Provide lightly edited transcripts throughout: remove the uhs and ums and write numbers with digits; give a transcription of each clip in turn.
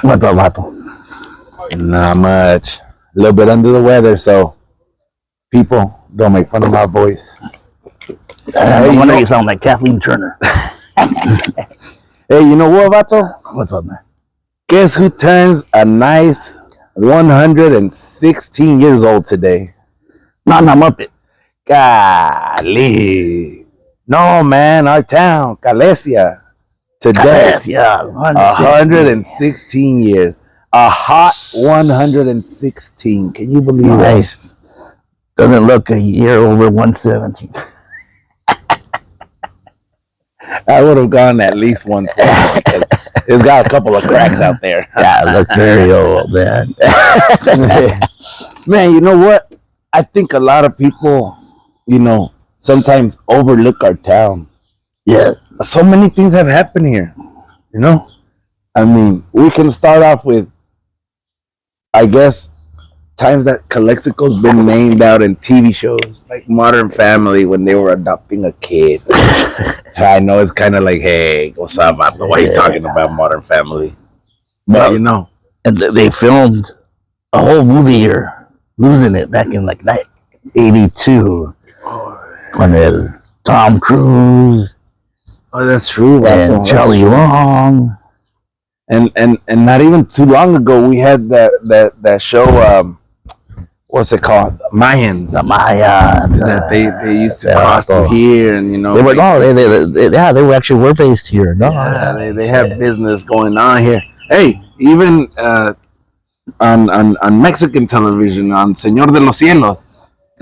What's up, vato? Not much. A little bit under the weather, so people don't make fun of my voice. No wonder you sound like Kathleen Turner. Hey, you know what, vato? What's up, man? Guess who turns a nice 116 years old today? Nana Muppet. Golly. No, man, our town, Calecia. Today, Calecia, 116 years. A hot 116. Can you believe that? Nice. Doesn't look a year over 117. I would have gone at least 120. It's got a couple of cracks out there. Yeah, it looks very old, man. Man, you know what? I think a lot of people, sometimes overlook our town. Yeah. So many things have happened here, I mean, we can start off with, I guess, times that Calexico's been named out in TV shows, like Modern Family when they were adopting a kid. I know it's kind of like, hey, what's up? I don't know why you're talking about Modern Family. But, And they filmed a whole movie here, losing it back in like 82. When Tom Cruise. Oh, that's true. And Charlie Long. And not even too long ago, we had that show, what's it called? Mayans. The Mayans. That they used to cross through here, and they were they were actually based here. No, they have business going on here. Hey, even on Mexican television, on Señor de los Cielos,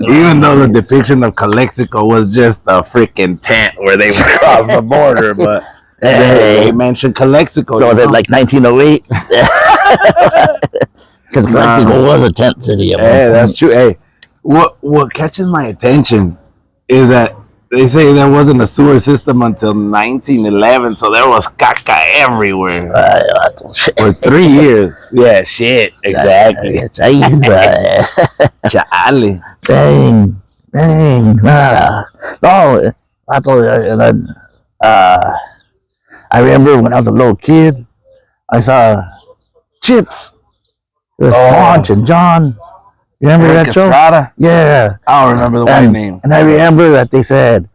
even though the depiction of Calexico was just a freaking tent where they would cross the border, but they mentioned Calexico. So was it like 1908? Because Calexico was a tent city. Hey, that's true. Hey, what catches my attention is that they say there wasn't a sewer system until 1911, so there was caca everywhere for 3 years. Yeah, shit, exactly. Chale. Dang. No, I told you, and then I remember when I was a little kid, I saw Chips with Ponch and John. You remember that show? Yeah. I don't remember the white name. And I remember that they said,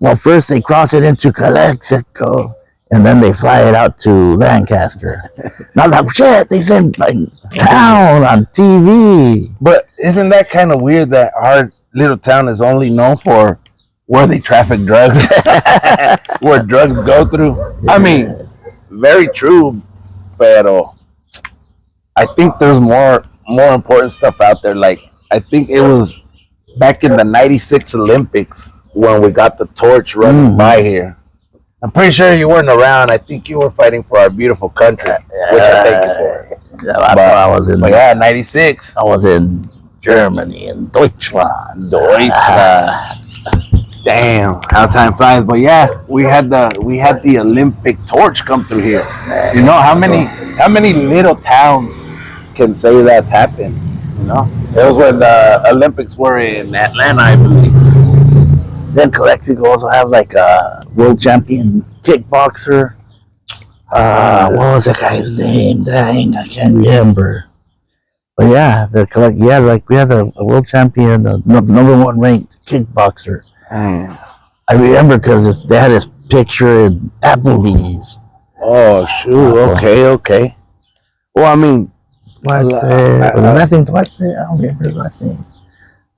well, first they cross it into Calexico, and then they fly it out to Lancaster. And I was like, shit, they said like town on TV. But isn't that kind of weird that our little town is only known for where they traffic drugs, where drugs go through? I mean, very true, but I think there's more important stuff out there. Like, I think it was back in the 96 Olympics when we got the torch running by here. I'm pretty sure you weren't around. I think you were fighting for our beautiful country, which I thank you for. I was in 96. I was in Germany, in Deutschland. Damn, how time flies. But yeah, we had the Olympic torch come through here. You know how many little towns can say that's happened? It was when the Olympics were in Atlanta, I believe. Then Calexico also have like a world champion kickboxer. What was that guy's name? Dang, I can't remember. But yeah, we had a world champion, number one ranked kickboxer. I remember because they had his picture in Applebee's. Oh shoot! Okay. Well, I mean, last name Duarte? I don't remember his last name.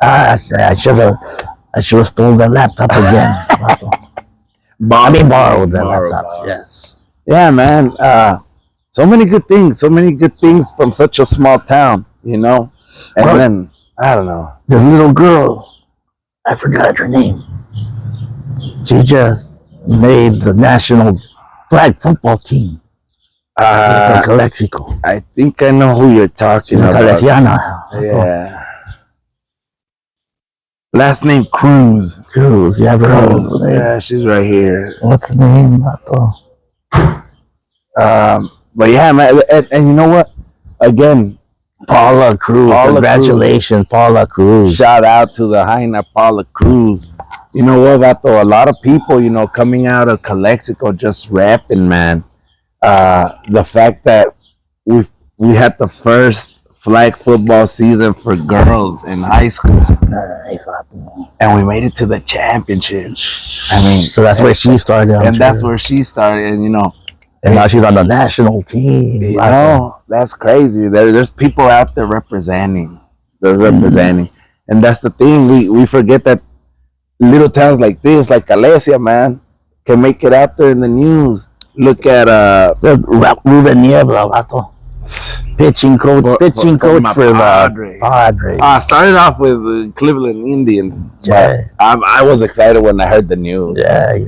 I should have stolen the laptop again. Borrowed the laptop. Yes. Yeah, man. So many good things from such a small town, And then I don't know. This little girl, I forgot her name. She just made the national flag football team from Calexico. I think I know who you're talking about. Caleciana. Yeah. Last name Cruz. You have her own. Yeah, she's right here. What's the name? But yeah, man, and you know what? Again, Paula Cruz. Congratulations, Paula Cruz. Shout out to the Jaina Paula Cruz. You know what, Vato? A lot of people, coming out of Calexico just rapping, man. The fact that we had the first flag football season for girls in high school, Nice, vato. and we made it to the championship. I mean, So that's where she started, I'm and that's sure. where she started. And And now she's on the national team. Vato. that's crazy. There's people out there representing. They're representing, and that's the thing. We forget that little towns like this, like Calecia, man, can make it out there in the news. Look at Ruben Niebla, vato. Pitching coach for Padres. the Padres. I started off with the Cleveland Indians. Yeah. I was excited when I heard the news. Yeah, he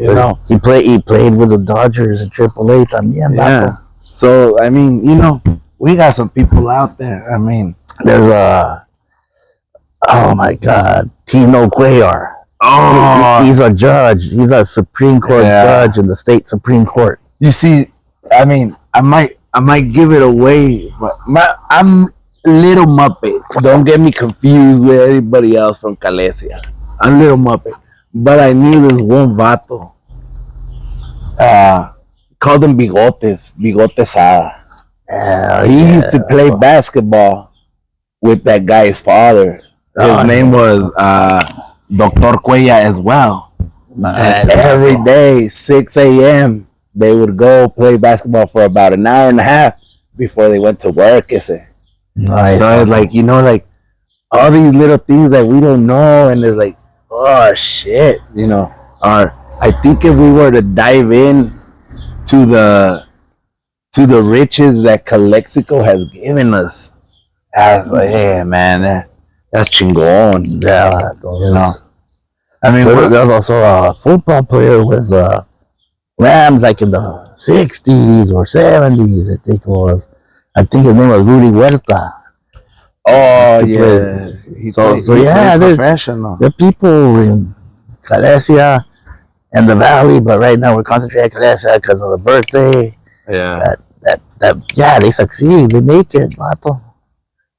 played with the Dodgers in AAA también, Yeah. vato. So I mean, we got some people out there. I mean, There's oh my God, Tino Cuellar. He's a judge. He's a Supreme Court judge in the state Supreme Court. You see, I mean, I might give it away, but I'm little Muppet. Don't get me confused with everybody else from Calecia. I'm little Muppet, but I knew this one vato. Called him Bigotesada. He used to play basketball with that guy's father. His name was Dr. Cuella as well. And every day, 6 a.m., they would go play basketball for about an hour and a half before they went to work. Nice. So it's like, all these little things that we don't know, and it's like, oh shit, or I think if we were to dive in to the riches that Calexico has given us, I was like, hey man, that's chingon. Yeah, I mean, there's also a football player with Rams, like in the 60s or 70s, I think it was. I think his name was Rudy Huerta. Oh yeah. There's professional. there are people in Calecia and the Valley, but right now we're concentrating on Calecia because of the birthday. Yeah. That they succeed, they make it, vato.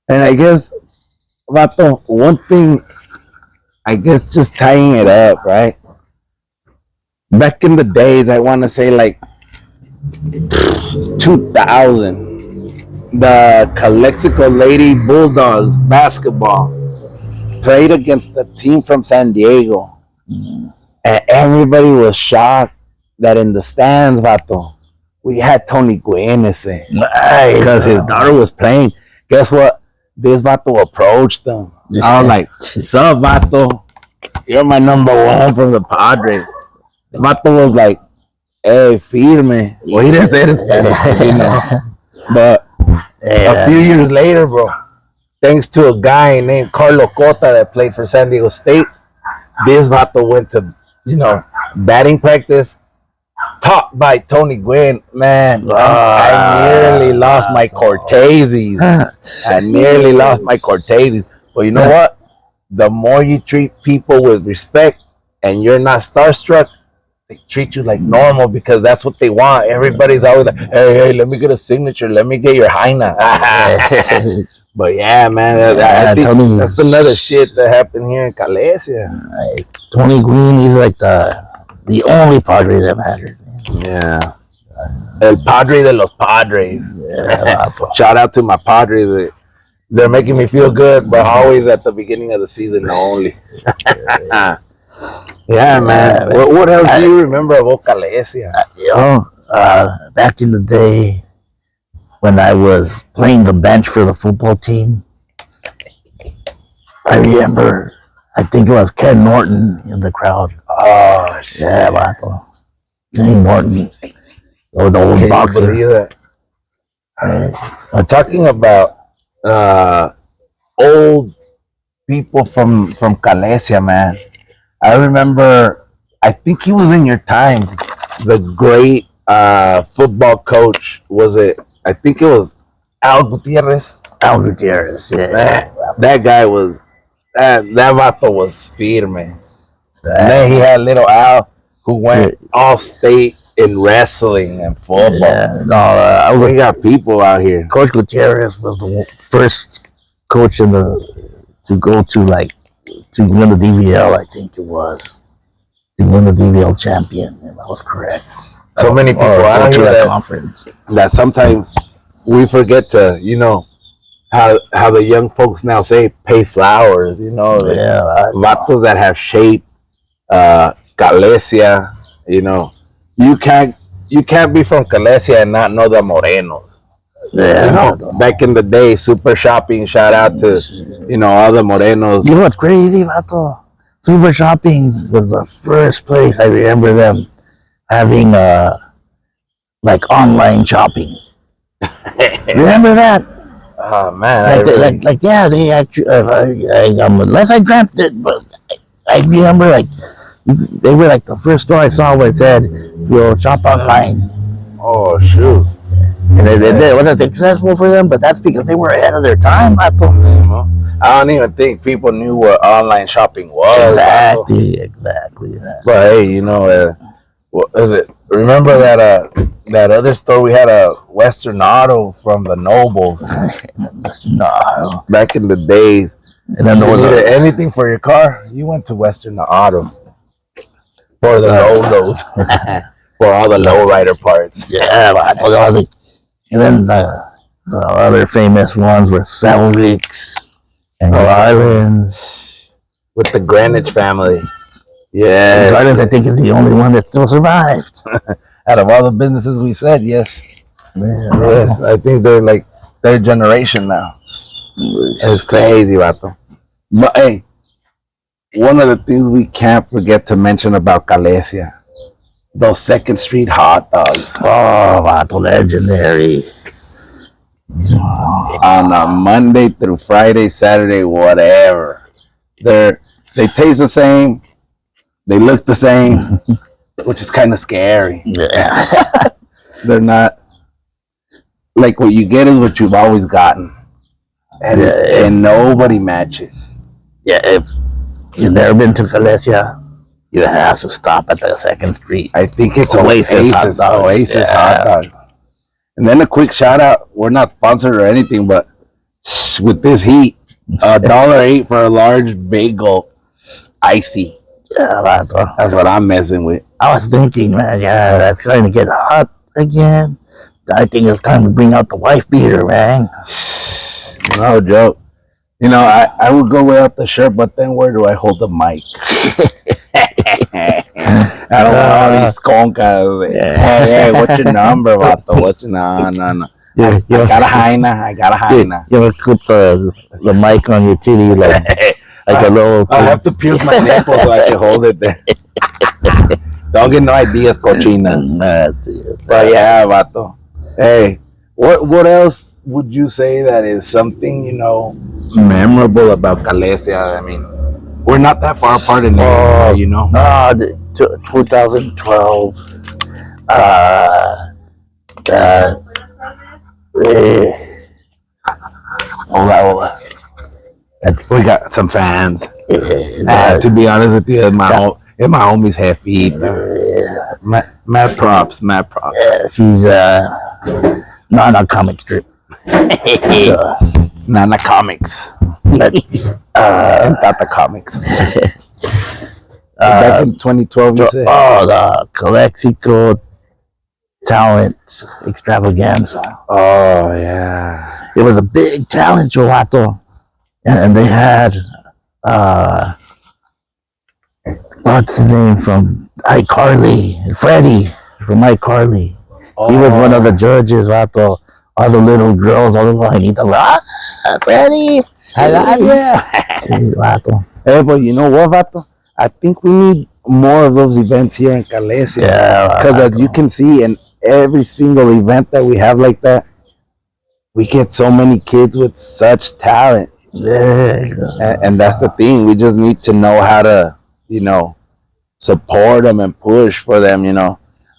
And I guess, vato, one thing, I guess just tying it up, right? Back in the days, I want to say like 2000, the Calexico Lady Bulldogs basketball played against the team from San Diego. And everybody was shocked that in the stands, vato, we had Tony Gwynn because his daughter was playing. Guess what? This vato approached them. I was like, "Sup, vato? You're my number one from the Padres." The vato was like, "Hey, firme." Well, he didn't say it in Spanish, But a few years later, bro, thanks to a guy named Carlo Cota that played for San Diego State, this vato went to, batting practice, taught by Tony Gwynn. Man, I nearly lost my Corteses. I nearly lost my Corteses. But you know what? The more you treat people with respect and you're not starstruck, they treat you like normal because that's what they want. Everybody's always like, hey, let me get a signature. Let me get your Heina. But yeah, man, I think that's another shit that happened here in Calecia. Tony Gwynn, he's like the only Padre that mattered. Yeah. El Padre de los Padres. Yeah, Shout out to my Padres. They're making me feel good, but always at the beginning of the season only. Yeah, man. What else do you remember about Calecia? Back in the day when I was playing the bench for the football team, I remember, I think it was Ken Norton in the crowd. Oh, shit. Yeah, vato. Ken Norton. Oh, the old boxer. Can you believe that? I'm talking about old people from Calecia, man. I remember, I think he was in your times. The great football coach, I think it was Al Gutierrez. Al Gutierrez, yeah. That guy was, that vato was firme. And then he had little Al, who went all state in wrestling and football. Yeah, we got people out here. Coach Gutierrez was the first coach to go to win the DVL, I think it was. To win the DVL champion, and that was correct. So many people out here that conference. That sometimes we forget to, how the young folks now say pay flowers, Yeah, vatos that have shape, Calecia, you can't you can't be from Calecia and not know the Morenos. yeah. Back in the day, Super Shopping, shout out to, all the Morenos. You know what's crazy, vato? Super Shopping was the first place I remember them having like online shopping. Remember that? Oh man, Yeah, they actually. Unless I dreamt it, but I remember like they were like the first store I saw where it said, shop online." oh shoot. And it wasn't successful for them, but that's because they were ahead of their time, vato. I don't even think people knew what online shopping was. Exactly. But hey, remember that other store we had, a Western Auto from the Nobles No. back in the days. And then there You was needed anything for your car, you went to Western Auto for the low-lows, for all the lowrider parts. yeah, vato. And then the other famous ones were Selricks and Garland's. With the Greenwich family. Yeah. Garland's, I think, is the only one that still survived. Out of all the businesses we said, yes. Yeah, Yes, I think they're like third generation now. It's crazy, vato. But hey, one of the things we can't forget to mention about Calecia, those Second Street hot dogs. Oh, vato, legendary. On a Monday through Friday, Saturday, whatever. They taste the same, they look the same, which is kind of scary. Yeah. They're not like what you get is what you've always gotten, and nobody matches. Yeah, if you've never been to Calecia, you have to stop at the Second Street. I think it's Oasis Oasis hot hot dog. And then a quick shout out. We're not sponsored or anything, but with this heat, $1.08 for a large bagel, icy. Yeah, vato. That's what I'm messing with. I was thinking, man, yeah, that's starting to get hot again. I think it's time to bring out the wife beater, man. No joke. I would go without the shirt, but then where do I hold the mic? I don't want all these sconkas. Hey, what's your number, vato? What's your no? I got a hyena. You ever clip the mic on your titty like a little... I have to pierce my nipple so I can hold it there. Don't get no ideas, cochina. But yeah, vato. Hey, what else would you say that is something, memorable about Calecia? I mean, we're not that far apart in age, 2012. Hola. We got some fans. To be honest with you, my homie's half feet. Mad props. Yeah, she's Nana comic strip. Nana Comics. And Tata Comics. Back in 2012, you said? Oh, the Calexico talent extravaganza. Oh, yeah. It was a big talent show, vato. And they had, what's his name from iCarly? Freddie from iCarly. He was one of the judges, vato. All the little girls, all the Juanitas, Freddie, I love you. Vato. Hey, but you know what, vato? I think we need more of those events here in Calecia. Yeah, because as you can see, in every single event that we have like that, we get so many kids with such talent. Yeah. And that's the thing. We just need to know how to, support them and push for them,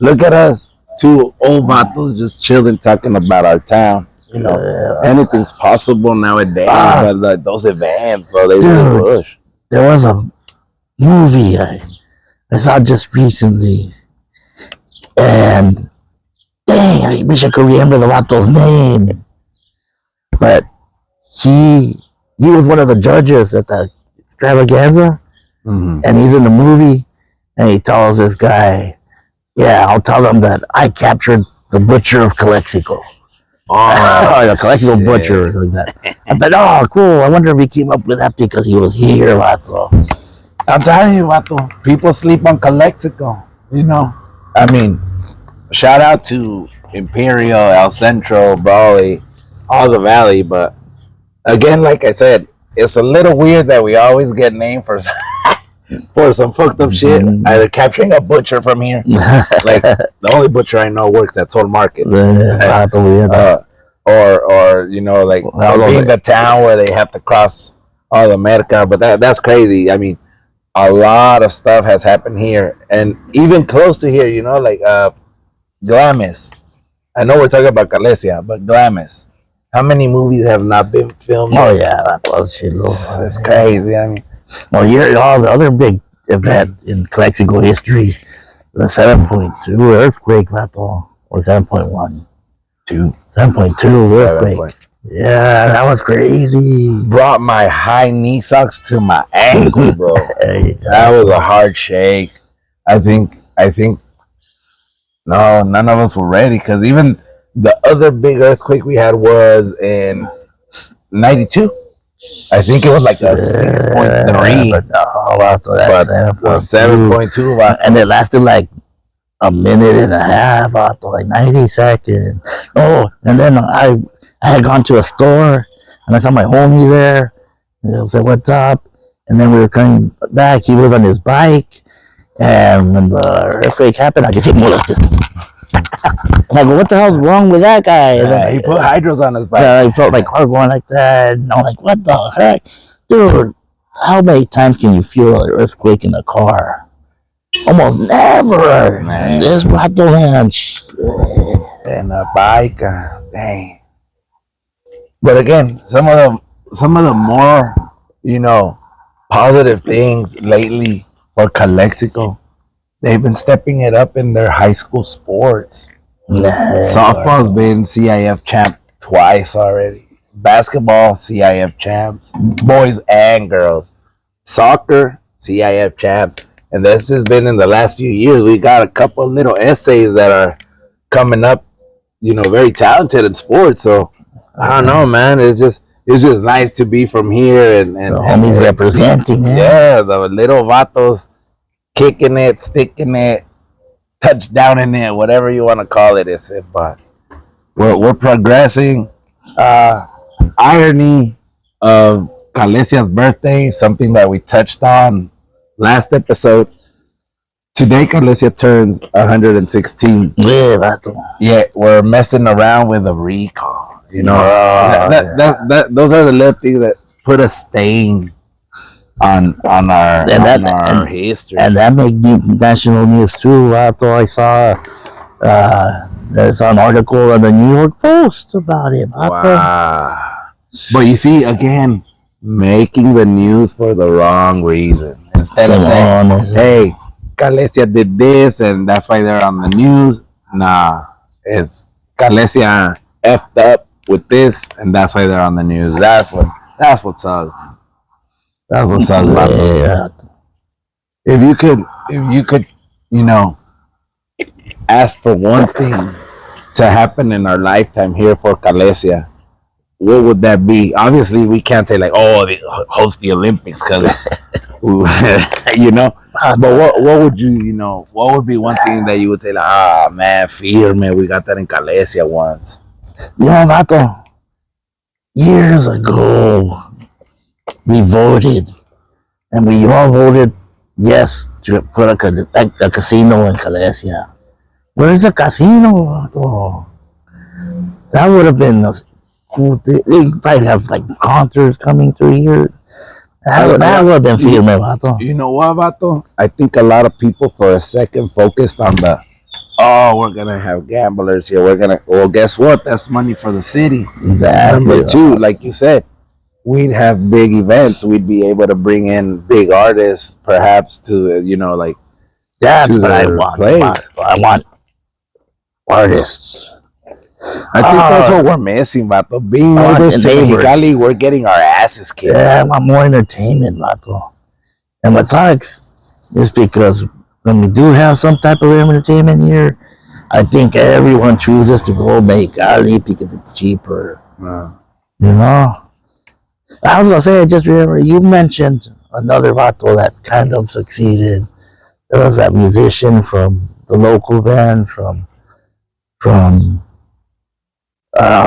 Look at us, two old vatos just chilling, talking about our town. Anything's possible nowadays. But those events, bro, they really push. There was a movie I saw just recently, and dang, I wish I could remember the vato's name. But he was one of the judges at the extravaganza, and he's in the movie, and he tells this guy, "Yeah, I'll tell them that I captured the butcher of Calexico." Oh, The Calecia shit. butcher or something like that. I thought, oh, cool. I wonder if he came up with that because he was here, vato. I'm telling you, vato, people sleep on Calexico. You know, I mean, shout out to Imperial, El Centro, Brawley, all the Valley. But again, like I said, it's a little weird that we always get named for for some fucked up shit. Either capturing a butcher from here, like the only butcher I know works at Soul Market, or you know, like being the town where they have to cross all the Merca. But that's crazy. I mean, a lot of stuff has happened here, and even close to here, you know, like Glamis. I know we're talking about Calecia, but Glamis. How many movies have not been filmed? Oh yeah, that was shit. It's crazy. I mean, well, here all the other big event in Calexico history, the 7.2 earthquake, vato, or 7.1, 7.2 earthquake. Yeah, that was crazy. Brought my high knee socks to my ankle, bro. That was a hard shake. I think no, none of us were ready because even the other big earthquake we had was in '92. I think it was like a 6.3. But no, 7.2. And it lasted like a minute and a half, like 90 seconds. Oh, and then I had gone to a store and I saw my homie there. And I was like, what's up? And then we were coming back. He was on his bike. And when the earthquake happened, I just hit more like this. I'm like, what the hell's wrong with that guy? And then, he put hydros on his bike. Yeah, I felt like hard going like that. And I'm like, what the heck? Dude, how many times can you feel an earthquake in a car? Almost never. Man. This vato and a bike, dang. But again, some of the more, you know, positive things lately for Calexico, they've been stepping it up in their high school sports. Softball's been CIF champ twice already. Basketball, CIF champs, boys and girls. Soccer, CIF champs. And this has been in the last few years. We got a couple of little essays that are coming up, you know, very talented in sports. So I don't know, man. It's just nice to be from here and the homies representing. Yeah, the little vatos kicking it, sticking it, touchdown in it, whatever you want to call it. It's it, but we're progressing. Irony of Calecia's birthday, something that we touched on last episode. Today, Calecia turns 116. Yeah, we're messing around with a recall. You know, those are the little things that put a stain on our history, and that made national news too. I saw there's an article in the New York Post about it. Wow. But you see, again, making the news for the wrong reason. Instead of saying, hey, Calecia did this and that's why they're on the news. Nah, it's Calecia effed up with this and that's why they're on the news. That's what sucks. That's what sucks about it. If you could, you know, ask for one thing to happen in our lifetime here for Calecia, what would that be? Obviously, we can't say like, oh, they host the Olympics because, you know. But what would you know? What would be one thing that you would say like, man, firme, we got that in Calecia once. Yeah, vato. Years ago, we voted, and we all voted yes to put a casino in Calecia. Where's the casino, vato? That would have been a cool thing. You probably have like concerts coming through here. That would have been firme, vato. You know what, vato? I think a lot of people for a second focused on we're gonna have gamblers here. Well, guess what? That's money for the city. Exactly. Number two, like you said, we'd have big events. We'd be able to bring in big artists, perhaps to, you know, like. That's what I want. I want artists. I think that's what we're missing, vato. Being neighbors to Mexicali, we're getting our asses kicked. Yeah, I want more entertainment, vato. And what sucks is because when we do have some type of entertainment here, I think everyone chooses to go make Cali because it's cheaper. You know? I was gonna say, I just remember you mentioned another vato that kind of succeeded. There was that musician from the local band from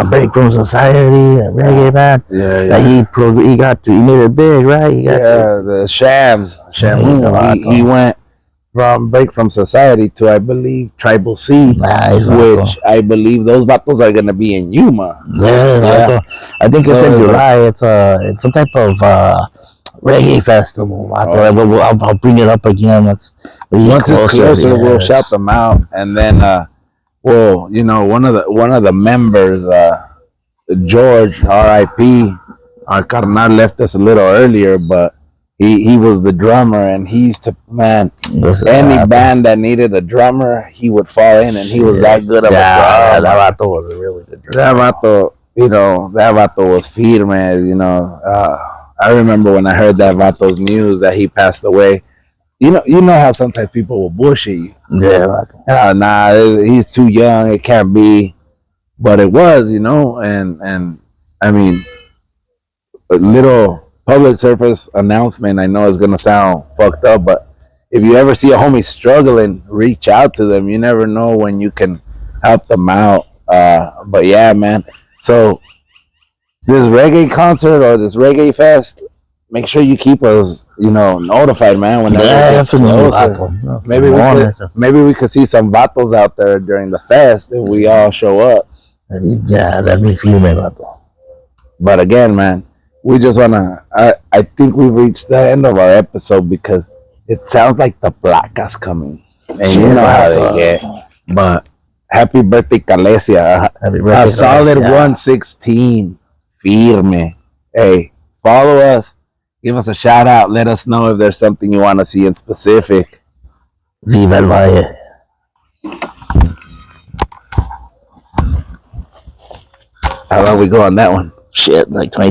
Break from Society, a reggae band. Yeah, That he made it big, right? The Shams. He went from Break from Society to, I believe, Tribal C, Nice, which I believe those battles are gonna be in Yuma. Yeah. I think it's in July. It's some type of reggae festival. I'll bring it up again. Once it's closer, we'll shout them out, and then well, one of the members, George, R.I.P. Our carnal left us a little earlier, but he was the drummer, and he used to, man, any band that needed a drummer, he would fall in, and he was that good of a drummer. That vato was a really good drummer. That vato was firme, I remember when I heard that vato's news that he passed away. You know how sometimes people will bullshit you. Yeah, nah, he's too young, it can't be. But it was, and I mean, a little public service announcement. I know it's gonna sound fucked up, but if you ever see a homie struggling, reach out to them. You never know when you can help them out. But yeah, man. So this reggae concert or this reggae fest, make sure you keep us, notified, man. Whenever it gets closer. Maybe we could see some vatos out there during the fest if we all show up. That'd be female vato. But again, man, we just wanna. I think we reached the end of our episode because it sounds like the placas coming, and you know how they get. But happy birthday, Calecia! A solid 116, firme. Hey, follow us, give us a shout out, let us know if there's something you want to see in specific. Viva el Valle. How long we go on that one? Shit, like 20.